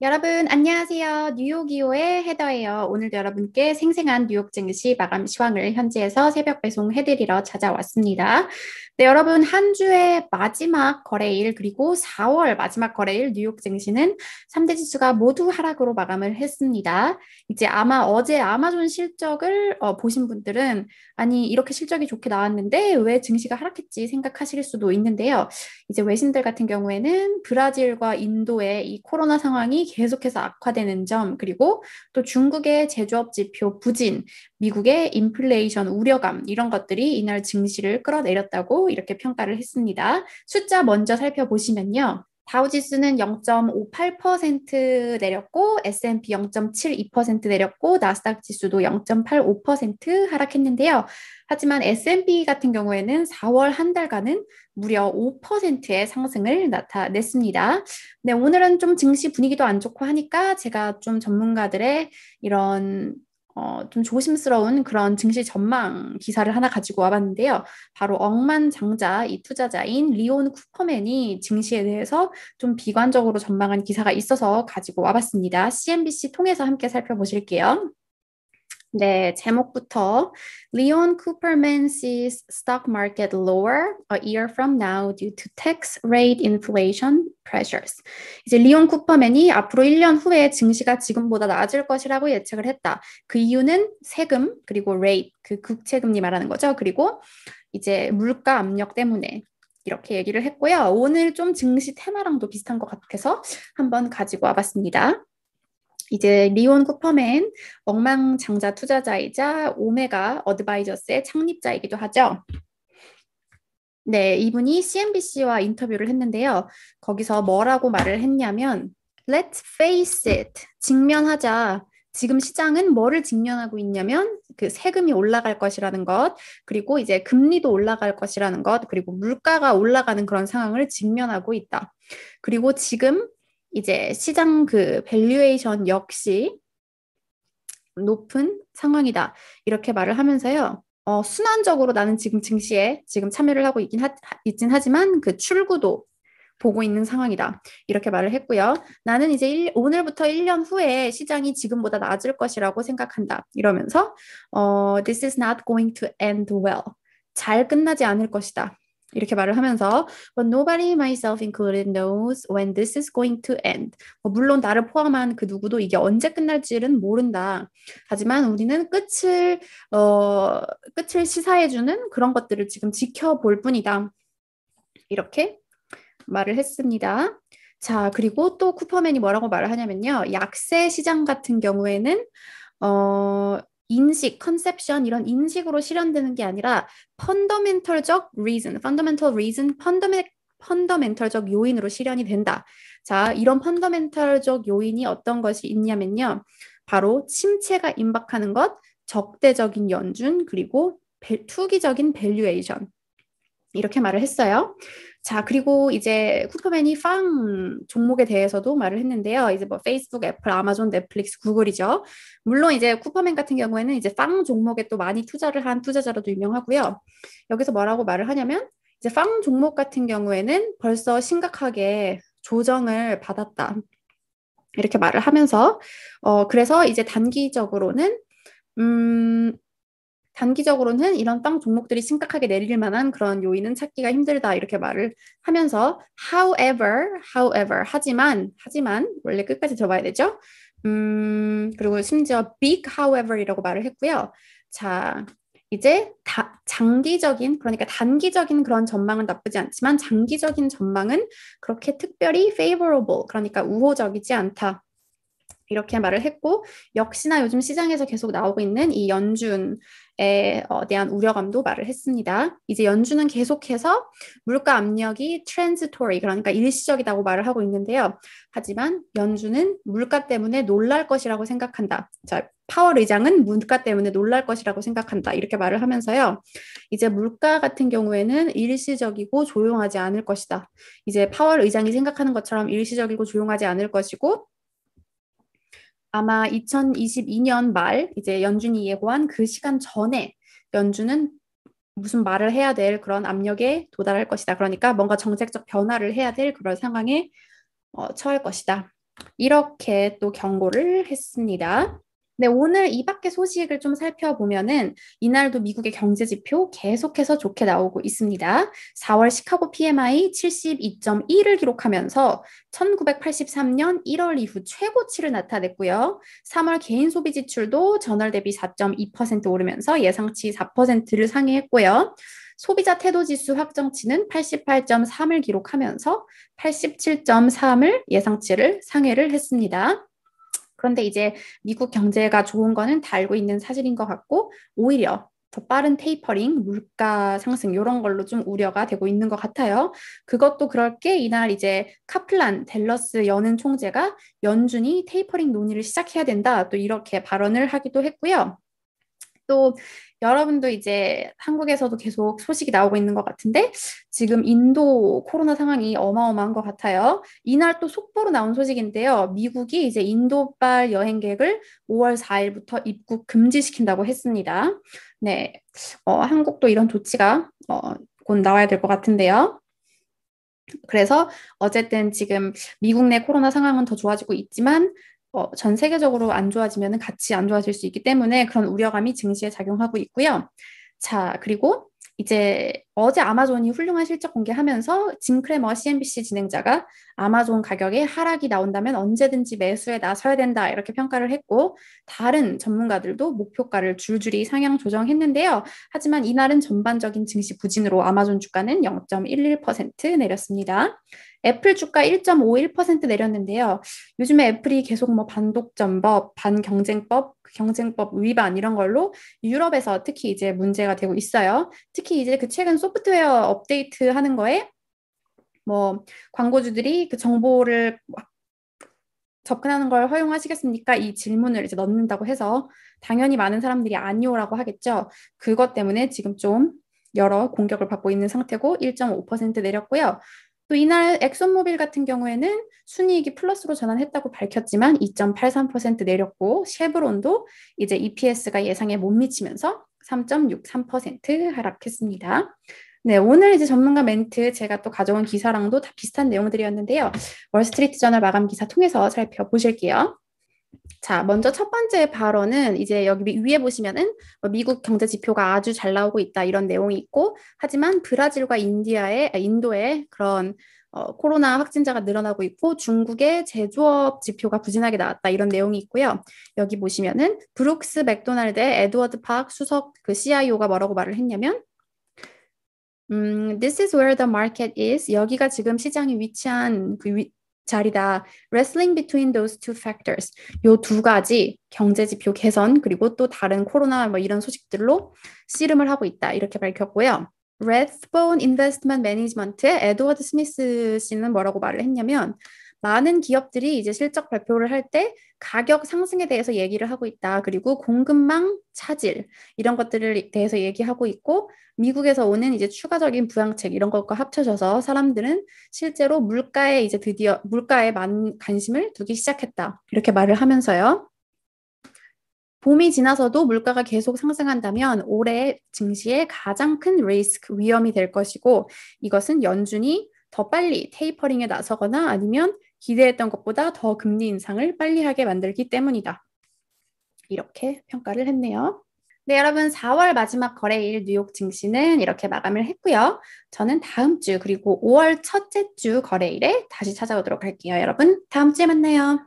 여러분, 안녕하세요. 뉴욕이오의 헤더예요. 오늘도 여러분께 생생한 뉴욕 증시 마감 시황을 현지에서 새벽 배송해드리러 찾아왔습니다. 네, 여러분, 한 주의 마지막 거래일, 그리고 4월 마지막 거래일 뉴욕 증시는 3대 지수가 모두 하락으로 마감을 했습니다. 이제 아마 어제 아마존 실적을 보신 분들은 아니, 이렇게 실적이 좋게 나왔는데 왜 증시가 하락했지 생각하실 수도 있는데요. 이제 외신들 같은 경우에는 브라질과 인도의 이 코로나 상황이 계속해서 악화되는 점, 그리고 또 중국의 제조업 지표 부진, 미국의 인플레이션 우려감, 이런 것들이 이날 증시를 끌어내렸다고 이렇게 평가를 했습니다. 숫자 먼저 살펴보시면요. 다우지수는 0.58% 내렸고, S&P 0.72% 내렸고, 나스닥 지수도 0.85% 하락했는데요. 하지만 S&P 같은 경우에는 4월 한 달간은 무려 5%의 상승을 나타냈습니다. 네, 오늘은 좀 증시 분위기도 안 좋고 하니까 제가 좀 전문가들의 이런 좀 조심스러운 그런 증시 전망 기사를 하나 가지고 와봤는데요. 바로 억만장자 이 투자자인 리온 쿠퍼맨이 증시에 대해서 좀 비관적으로 전망한 기사가 있어서 가지고 와봤습니다. CNBC 통해서 함께 살펴보실게요. 네, 제목부터 Leon Cooperman sees stock market lower a year from now due to tax rate inflation pressures. 이제 리온 쿠퍼맨이 앞으로 1년 후에 증시가 지금보다 낮을 것이라고 예측을 했다. 그 이유는 세금 그리고 rate 그 국채금리 말하는 거죠. 그리고 이제 물가 압력 때문에 이렇게 얘기를 했고요. 오늘 좀 증시 테마랑도 비슷한 것 같아서 한번 가지고 와봤습니다. 이제 리온 쿠퍼맨 억만장자 투자자이자 오메가 어드바이저스의 창립자이기도 하죠. 네, 이분이 CNBC와 인터뷰를 했는데요. 거기서 뭐라고 말을 했냐면 Let's face it. 직면하자. 지금 시장은 뭐를 직면하고 있냐면 그 세금이 올라갈 것이라는 것, 그리고 이제 금리도 올라갈 것이라는 것, 그리고 물가가 올라가는 그런 상황을 직면하고 있다. 그리고 지금 이제 시장 그 밸류에이션 역시 높은 상황이다. 이렇게 말을 하면서요. 순환적으로 나는 지금 증시에 지금 참여를 하고 있긴 하지만 그 출구도 보고 있는 상황이다. 이렇게 말을 했고요. 나는 이제 오늘부터 1년 후에 시장이 지금보다 낮을 것이라고 생각한다. 이러면서 This is not going to end well. 잘 끝나지 않을 것이다. 이렇게 말을 하면서 But nobody, myself included, knows when this is going to end. 물론 나를 포함한 그 누구도 이게 언제 끝날지는 모른다. 하지만 우리는 끝을 시사해주는 그런 것들을 지금 지켜볼 뿐이다. 이렇게 말을 했습니다. 자, 그리고 또 쿠퍼맨이 뭐라고 말을 하냐면요. 약세 시장 같은 경우에는 인식, 컨셉션 이런 인식으로 실현되는 게 아니라 펀더멘털적 요인으로 실현이 된다. 자, 이런 펀더멘털적 요인이 어떤 것이 있냐면요. 바로 침체가 임박하는 것, 적대적인 연준, 그리고 투기적인 밸류에이션. 이렇게 말을 했어요. 자, 그리고 이제 쿠퍼맨이 빵 종목에 대해서도 말을 했는데요. 이제 뭐 페이스북, 애플, 아마존, 넷플릭스, 구글이죠. 물론 이제 쿠퍼맨 같은 경우에는 이제 빵 종목에 또 많이 투자를 한 투자자로도 유명하고요. 여기서 뭐라고 말을 하냐면 이제 빵 종목 같은 경우에는 벌써 심각하게 조정을 받았다. 이렇게 말을 하면서 그래서 이제 단기적으로는 이런 빵 종목들이 심각하게 내릴 만한 그런 요인은 찾기가 힘들다 이렇게 말을 하면서 하지만 원래 끝까지 들어봐야 되죠. 그리고 심지어 big however이라고 말을 했고요. 자, 이제 그러니까 단기적인 그런 전망은 나쁘지 않지만 장기적인 전망은 그렇게 특별히 favorable, 그러니까 우호적이지 않다. 이렇게 말을 했고 역시나 요즘 시장에서 계속 나오고 있는 이 연준에 대한 우려감도 말을 했습니다. 이제 연준은 계속해서 물가 압력이 transitory, 그러니까 일시적이라고 말을 하고 있는데요. 하지만 연준은 물가 때문에 놀랄 것이라고 생각한다. 자, 파월 의장은 물가 때문에 놀랄 것이라고 생각한다. 이렇게 말을 하면서요. 이제 물가 같은 경우에는 일시적이고 조용하지 않을 것이다. 이제 파월 의장이 생각하는 것처럼 일시적이고 조용하지 않을 것이고 아마 2022년 말 이제 연준이 예고한 그 시간 전에 연준은 무슨 말을 해야 될 그런 압력에 도달할 것이다. 그러니까 뭔가 정책적 변화를 해야 될 그런 상황에 처할 것이다. 이렇게 또 경고를 했습니다. 네, 오늘 이 밖의 소식을 좀 살펴보면은 이날도 미국의 경제 지표 계속해서 좋게 나오고 있습니다. 4월 시카고 PMI 72.1을 기록하면서 1983년 1월 이후 최고치를 나타냈고요. 3월 개인 소비 지출도 전월 대비 4.2% 오르면서 예상치 4%를 상회했고요. 소비자 태도 지수 확정치는 88.3을 기록하면서 87.3을 예상치를 상회를 했습니다. 그런데 이제 미국 경제가 좋은 거는 다 알고 있는 사실인 것 같고 오히려 더 빠른 테이퍼링, 물가 상승 이런 걸로 좀 우려가 되고 있는 것 같아요. 그것도 그럴 게 이날 이제 카플란 댈러스 연은 총재가 연준이 테이퍼링 논의를 시작해야 된다 또 이렇게 발언을 하기도 했고요. 또 여러분도 이제 한국에서도 계속 소식이 나오고 있는 것 같은데 지금 인도 코로나 상황이 어마어마한 것 같아요. 이날 또 속보로 나온 소식인데요. 미국이 이제 인도발 여행객을 5월 4일부터 입국 금지시킨다고 했습니다. 네, 한국도 이런 조치가 곧 나와야 될 것 같은데요. 그래서 어쨌든 지금 미국 내 코로나 상황은 더 좋아지고 있지만 전 세계적으로 안 좋아지면 같이 안 좋아질 수 있기 때문에 그런 우려감이 증시에 작용하고 있고요. 자, 그리고 이제 어제 아마존이 훌륭한 실적 공개하면서 짐 크래머 CNBC 진행자가 아마존 가격에 하락이 나온다면 언제든지 매수에 나서야 된다 이렇게 평가를 했고 다른 전문가들도 목표가를 줄줄이 상향 조정했는데요. 하지만 이날은 전반적인 증시 부진으로 아마존 주가는 0.11% 내렸습니다. 애플 주가 1.51% 내렸는데요. 요즘에 애플이 계속 뭐 반독점법, 반경쟁법, 경쟁법 위반 이런 걸로 유럽에서 특히 이제 문제가 되고 있어요. 특히 이제 그 최근 소프트웨어 업데이트 하는 거에 뭐 광고주들이 그 정보를 접근하는 걸 허용하시겠습니까? 이 질문을 이제 넣는다고 해서 당연히 많은 사람들이 아니오라고 하겠죠. 그것 때문에 지금 좀 여러 공격을 받고 있는 상태고 1.5% 내렸고요. 또 이날 엑슨모빌 같은 경우에는 순이익이 플러스로 전환했다고 밝혔지만 2.83% 내렸고 쉐브론도 이제 EPS가 예상에 못 미치면서 3.63% 하락했습니다. 네, 오늘 이제 전문가 멘트 제가 또 가져온 기사랑도 다 비슷한 내용들이었는데요. 월스트리트 저널 마감 기사 통해서 살펴보실게요. 자, 먼저 첫 번째 발언은 이제 여기 위에 보시면은 미국 경제 지표가 아주 잘 나오고 있다 이런 내용이 있고 하지만 브라질과 인도의 그런 코로나 확진자가 늘어나고 있고 중국의 제조업 지표가 부진하게 나왔다 이런 내용이 있고요. 여기 보시면은 브룩스 맥도날드의 에드워드 팍 수석 그 CIO가 뭐라고 말을 했냐면 This is where the market is. 여기가 지금 시장이 위치한 그 자리다. Wrestling between those two factors. 요 두 가지 경제 지표 개선 그리고 또 다른 코로나 뭐 이런 소식들로 씨름을 하고 있다. 이렇게 밝혔고요. Rathbone Investment Management의 에드워드 스미스 씨는 뭐라고 말을 했냐면 많은 기업들이 이제 실적 발표를 할 때 가격 상승에 대해서 얘기를 하고 있다. 그리고 공급망 차질 이런 것들을 대해서 얘기하고 있고 미국에서 오는 이제 추가적인 부양책 이런 것과 합쳐져서 사람들은 실제로 물가에 이제 드디어 물가에 많은 관심을 두기 시작했다. 이렇게 말을 하면서요. 봄이 지나서도 물가가 계속 상승한다면 올해 증시의 가장 큰 리스크 위험이 될 것이고 이것은 연준이 더 빨리 테이퍼링에 나서거나 아니면 기대했던 것보다 더 금리 인상을 빨리 하게 만들기 때문이다. 이렇게 평가를 했네요. 네, 여러분 4월 마지막 거래일 뉴욕 증시는 이렇게 마감을 했고요. 저는 다음 주 그리고 5월 첫째 주 거래일에 다시 찾아오도록 할게요. 여러분 다음 주에 만나요.